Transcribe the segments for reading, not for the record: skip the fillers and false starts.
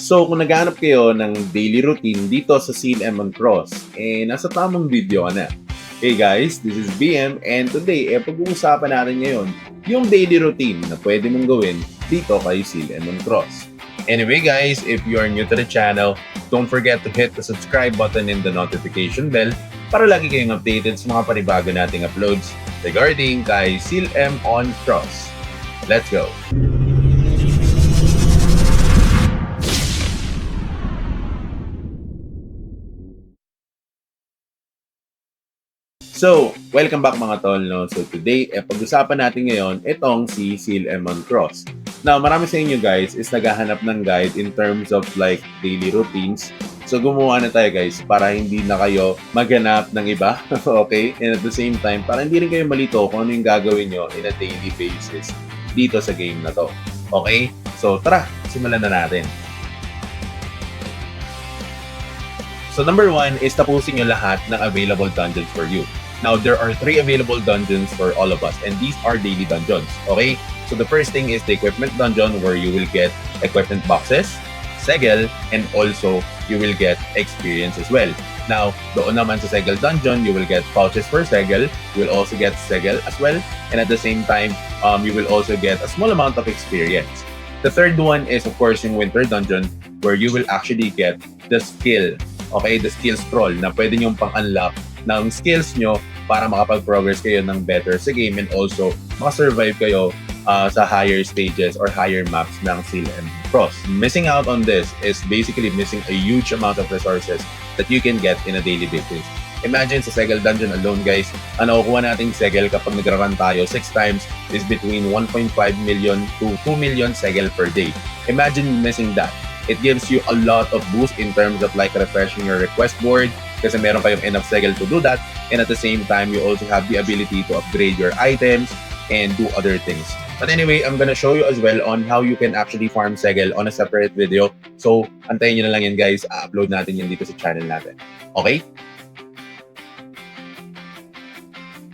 So kung naghahanap kayo ng daily routine dito sa CLM on Cross, nasa tamang video ka na. Hey guys, this is BM and today pag-uusapan natin ngayon yung daily routine na pwede mong gawin dito kay CLM on Cross. Anyway guys, if you are new to the channel, don't forget to hit the subscribe button and the notification bell para lagi kayong updated sa mga panibago nating uploads regarding kay CLM on Cross. Let's go! So, welcome back mga tol. No? So today, pag-usapan natin ngayon itong si CLM on Cross. Now, marami sa inyo guys is naghahanap ng guide in terms of like daily routines. So gumawa na tayo guys para hindi na kayo maghanap ng iba. Okay? And at the same time, para hindi rin kayo malito kung ano yung gagawin nyo in a daily basis dito sa game na to. Okay? So tara, simulan na natin. So number 1 is tapusin nyo lahat ng available dungeons for you. Now, there are 3 available dungeons for all of us, and these are daily dungeons, okay? So the first thing is the equipment dungeon where you will get equipment boxes, segel, and also you will get experience as well. Now, doon naman sa segel dungeon, you will get pouches for segel, you will also get segel as well, and at the same time, you will also get a small amount of experience. The third one is, of course, yung winter dungeon where you will actually get the skill, okay? The skill scroll na pwede nyong pang-unlock ng skills nyo para makapag-progress kayo ng better sa game and also makasurvive kayo sa higher stages or higher maps ng CLM Cross. Missing out on this is basically missing a huge amount of resources that you can get in a daily basis. Imagine sa Segel Dungeon alone guys, ang nakukuha nating Segel kapag nagra-run tayo 6 times is between 1.5 million to 2 million Segel per day. Imagine missing that. It gives you a lot of boost in terms of like refreshing your request board kasi meron kayong enough Segel to do that, and at the same time you also have the ability to upgrade your items and do other things. But anyway, I'm gonna show you as well on how you can actually farm Segel on a separate video. So, antayin nyo na lang yan guys, upload natin yan dito sa channel natin. Okay?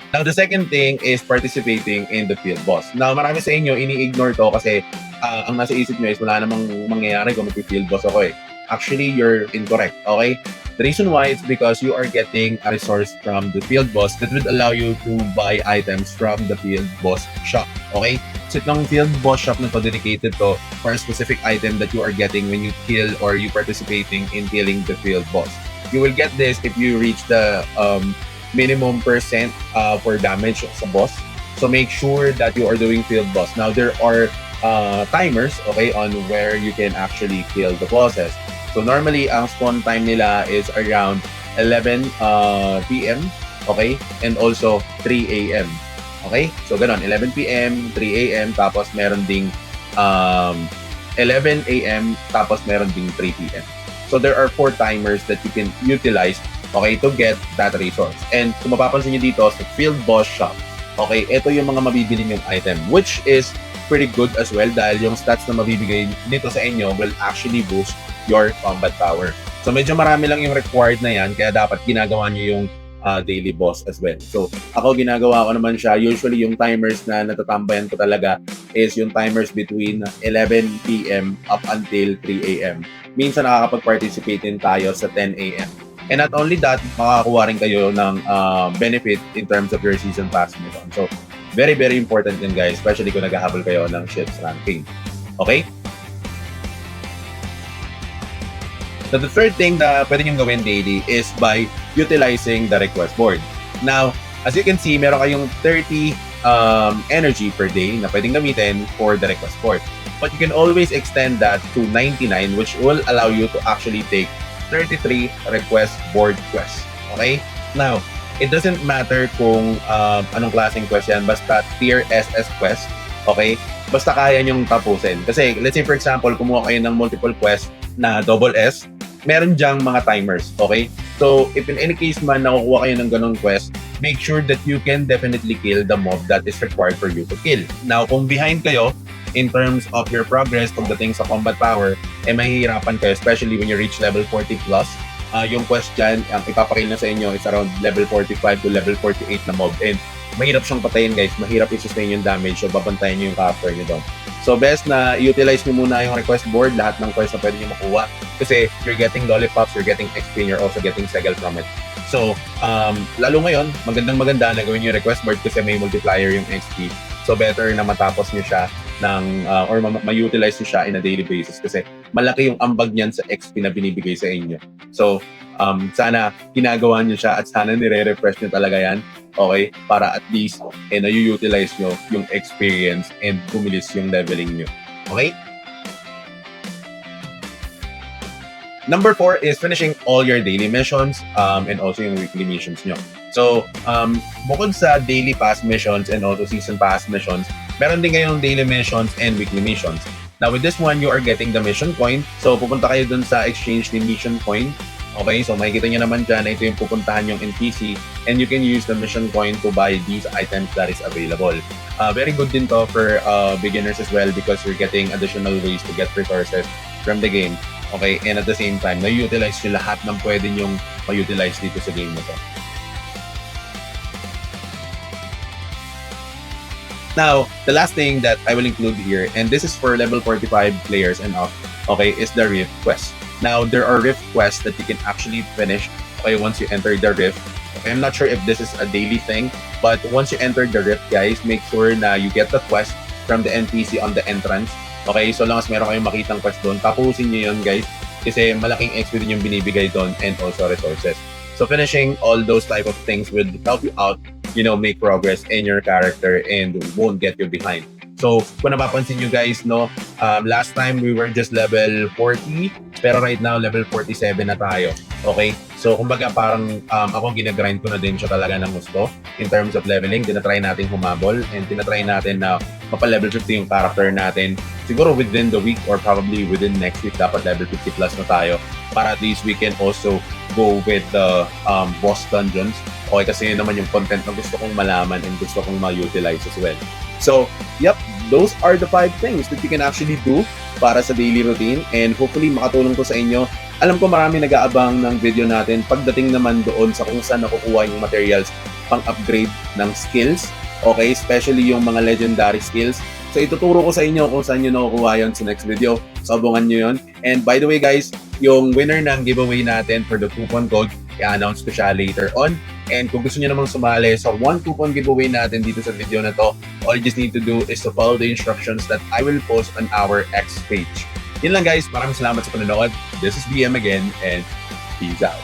Now, the second thing is participating in the field boss. Now, marami sa inyo ini-ignore to kasi ang nasa isip nyo is wala namang mangyayari kung mag-field boss ako eh. Actually, you're incorrect, okay? The reason why is because you are getting a resource from the field boss that would allow you to buy items from the field boss shop, okay? So itong field boss shop na to dedicated to for a specific item that you are getting when you kill or you participating in killing the field boss. You will get this if you reach the minimum percent for damage sa boss. So make sure that you are doing field boss. Now there are timers, okay, on where you can actually kill the bosses. So normally, ang spawn time nila is around 11 p.m., okay? And also 3 a.m., okay? So ganon, 11 p.m., 3 a.m., tapos meron ding 11 a.m., tapos meron ding 3 p.m. So there are 4 timers that you can utilize, okay, to get that resource. And kung mapapansin nyo dito sa Field Boss Shop, okay, ito yung mga mabibili yung item, which is pretty good as well dahil yung stats na mabibigay nito sa inyo will actually boost your combat power. So medyo marami lang yung required na yan kaya dapat ginagawa nyo yung daily boss as well. So ako ginagawa ko naman siya. Usually yung timers na natatambayan ko talaga is yung timers between 11 p.m. up until 3 a.m. Minsan nakakapag-participate din tayo sa 10 a.m. And not only that, makakakuha rin kayo ng benefit in terms of your season pass nito. So very, very important yun guys, especially kung naghahabol kayo ng ships ranking. Okay? So the third thing na pwede nyo gawin daily is by utilizing the request board. Now, as you can see, meron kayong 30 energy per day na pwedeng gamitin for the request board. But you can always extend that to 99, which will allow you to actually take 33 request board quests. Okay? Now, it doesn't matter kung anong klaseng quest yan, basta tier SS quest, okay? Basta kaya nyong tapusin. Kasi, let's say for example, kumuha kayo ng multiple quest na double S, meron dyang mga timers, okay? So, if in any case man nakukuha kayo ng ganong quest, make sure that you can definitely kill the mob that is required for you to kill. Now, kung behind kayo, in terms of your progress pagdating sa combat power, mahihirapan kayo, especially when you reach level 40 plus, yung quest dyan, ang ipapakill na sa inyo is around level 45 to level 48 na mob. And mahirap siyang patayin guys, mahirap i-sustain yung damage, so babantayan nyo yung character nyo doon. So best na i-utilize nyo muna yung request board, lahat ng quests na pwede nyo makuha, kasi you're getting lollipops, you're getting XP, and you're also getting segel from it. So, lalo ngayon, maganda na gawin yung request board kasi may multiplier yung XP. So better na matapos nyo siya or ma-utilize nyo siya in a daily basis kasi malaki yung ambag niyan sa XP na binibigay sa inyo. So, sana ginagawa nyo siya at sana nire-refresh nyo talaga yan. Okay? Para at least na-utilize nyo yung experience and bumilis yung leveling nyo. Okay? Number 4 is finishing all your daily missions and also yung weekly missions nyo. So, bukod sa daily pass missions and also season pass missions, meron din kayong daily missions and weekly missions. Now, with this one, you are getting the mission coin. So, pupunta kayo dun sa exchange ni mission coin. Okay, so makikita nyo naman dyan na ito yung pupuntahan yung NPC and you can use the mission coin to buy these items that is available. Very good din to for beginners as well because you're getting additional ways to get resources from the game. Okay, and at the same time, na-utilize nyo lahat ng pwede nyong ma-utilize dito sa game na to. Now, the last thing that I will include here, and this is for level 45 players and up, okay, is the Rift quest. Now, there are Rift quests that you can actually finish, okay, once you enter the Rift. Okay, I'm not sure if this is a daily thing, but once you enter the Rift, guys, make sure na you get the quest from the NPC on the entrance. Okay, so long as meron kayong makitang quest doon, tapusin nyo yun, guys, kasi malaking XP din yung binibigay doon and also resources. So finishing all those type of things will help you out, make progress in your character and won't get you behind. So kung napapansin nyo guys, last time we were just level 40, pero right now level 47 na tayo. Okay? So kumbaga parang ako ginagrind ko na din siya talaga ng gusto in terms of leveling. Tinatry natin humabol and tinatry natin na mapa-level 50 yung character natin. Siguro within the week or probably within next week dapat level 50 plus na tayo para at least we can also go with the boss dungeons. Okay, kasi yun naman yung content na gusto kong malaman and gusto kong ma-utilize as well. So, yep, those are the 5 things that you can actually do para sa daily routine and hopefully makatulong to sa inyo. Alam ko marami nag-aabang ng video natin pagdating naman doon sa kung saan nakukuha yung materials pang-upgrade ng skills. Okay, especially yung mga legendary skills. So, ituturo ko sa inyo kung saan nyo nakukuha yun sa next video. So, abangan nyo yun. And by the way guys, yung winner ng giveaway natin for the coupon code, i-announce ko siya later on. And kung gusto nyo namang sumali sa one coupon giveaway natin dito sa video na to, all you just need to do is to follow the instructions that I will post on our X page. Yun lang guys, maraming salamat sa panonood. This is BM again and peace out.